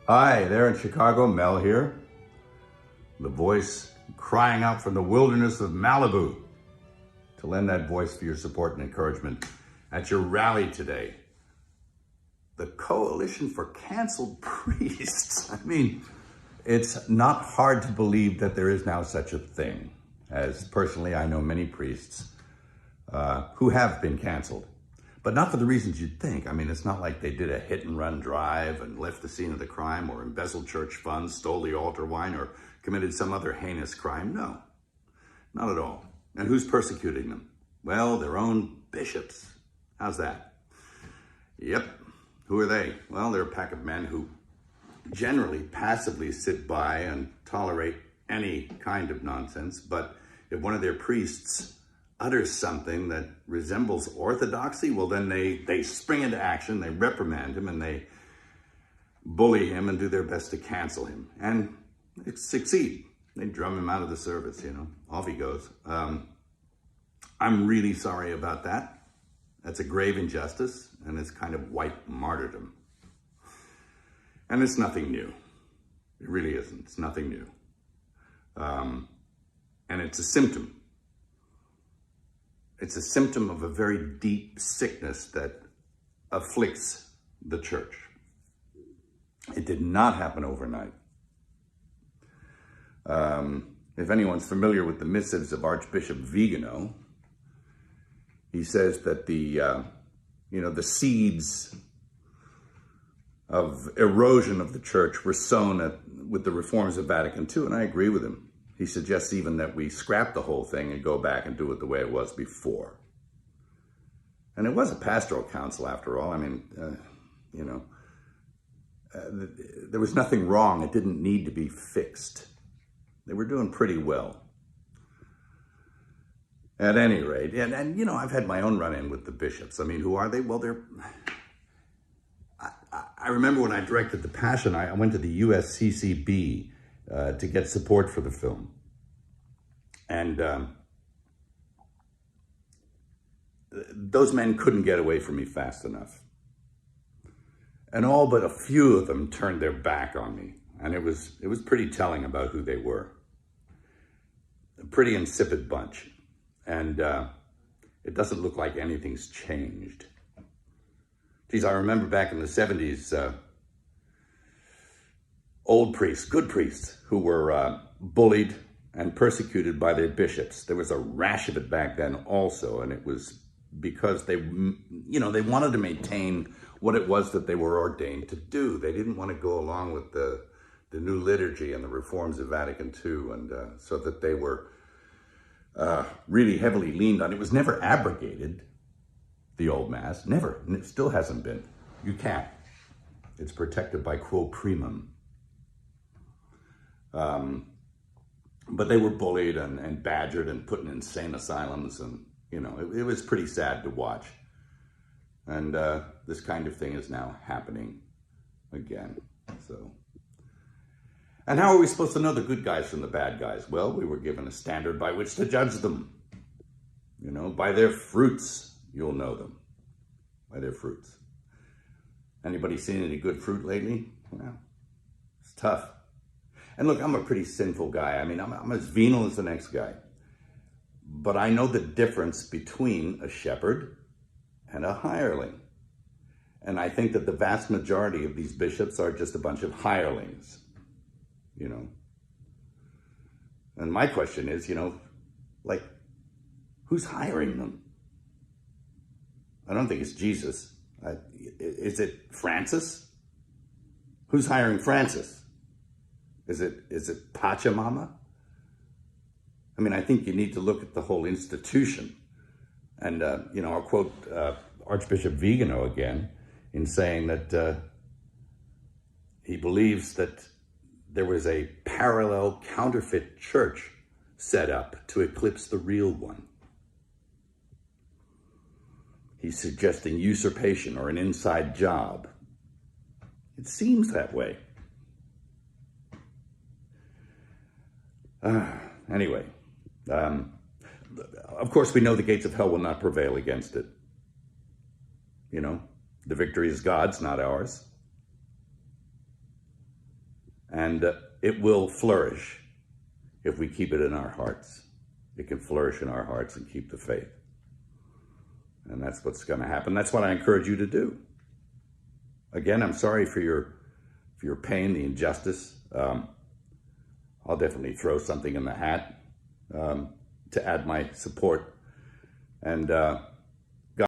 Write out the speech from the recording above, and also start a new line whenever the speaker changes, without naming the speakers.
Hi, there in Chicago, Mel here. The voice crying out from the wilderness of Malibu to lend that voice for your support and encouragement at your rally today. The Coalition for Canceled Priests. I mean, it's not hard to believe that there is now such a thing, as personally I know many priests who have been canceled. But not for the reasons you'd think. I mean, it's not like they did a hit-and-run drive and left the scene of the crime or embezzled church funds, stole the altar wine, or committed some other heinous crime. No, not at all. And who's persecuting them? Well, their own bishops. How's that? Yep. Who are they? Well, they're a pack of men who generally passively sit by and tolerate any kind of nonsense. But if one of their priests utters something that resembles orthodoxy, well, then they spring into action, they reprimand him, and they bully him and do their best to cancel him. And they succeed. They drum him out of the service, you know. Off he goes. I'm really sorry about that. That's a grave injustice, and it's kind of white martyrdom. And it's nothing new. It really isn't. It's nothing new. And it's a symptom. It's a symptom of a very deep sickness that afflicts the church. It did not happen overnight. If anyone's familiar with the missives of Archbishop Vigano, he says that the seeds of erosion of the church were sown with the reforms of Vatican II, and I agree with him. He suggests even that we scrap the whole thing and go back and do it the way it was before. And it was a pastoral council after all. I mean, there was nothing wrong. It didn't need to be fixed. They were doing pretty well. At any rate, and I've had my own run-in with the bishops. I mean, who are they? Well, I remember when I directed The Passion, I went to the USCCB to get support for the film. And those men couldn't get away from me fast enough. And all but a few of them turned their back on me. And it was pretty telling about who they were. A pretty insipid bunch. And it doesn't look like anything's changed. Geez, I remember back in the 70s, old priests, good priests, who were bullied and persecuted by their bishops. There was a rash of it back then also, and it was because they wanted to maintain what it was that they were ordained to do. They didn't want to go along with the new liturgy and the reforms of Vatican II, and so that they were really heavily leaned on. It was never abrogated, the old Mass, never, and it still hasn't been. You can't. It's protected by quo primum. But they were bullied and badgered and put in insane asylums, and it was pretty sad to watch. And this kind of thing is now happening again. So, and how are we supposed to know the good guys from the bad guys? Well, we were given a standard by which to judge them. By their fruits, you'll know them. By their fruits. Anybody seen any good fruit lately? Well, it's tough. And look, I'm a pretty sinful guy. I mean, I'm as venal as the next guy. But I know the difference between a shepherd and a hireling. And I think that the vast majority of these bishops are just a bunch of hirelings, And my question is, who's hiring them? I don't think it's Jesus. Is it Francis? Who's hiring Francis? Is it Pachamama? I mean, I think you need to look at the whole institution. And, I'll quote Archbishop Vigano again in saying that he believes that there was a parallel counterfeit church set up to eclipse the real one. He's suggesting usurpation or an inside job. It seems that way. Anyway, of course, we know the gates of hell will not prevail against it. The victory is God's, not ours. And it will flourish if we keep it in our hearts. It can flourish in our hearts and keep the faith. And that's what's going to happen. That's what I encourage you to do. Again, I'm sorry for your pain, the injustice. I'll definitely throw something in the hat to add my support. And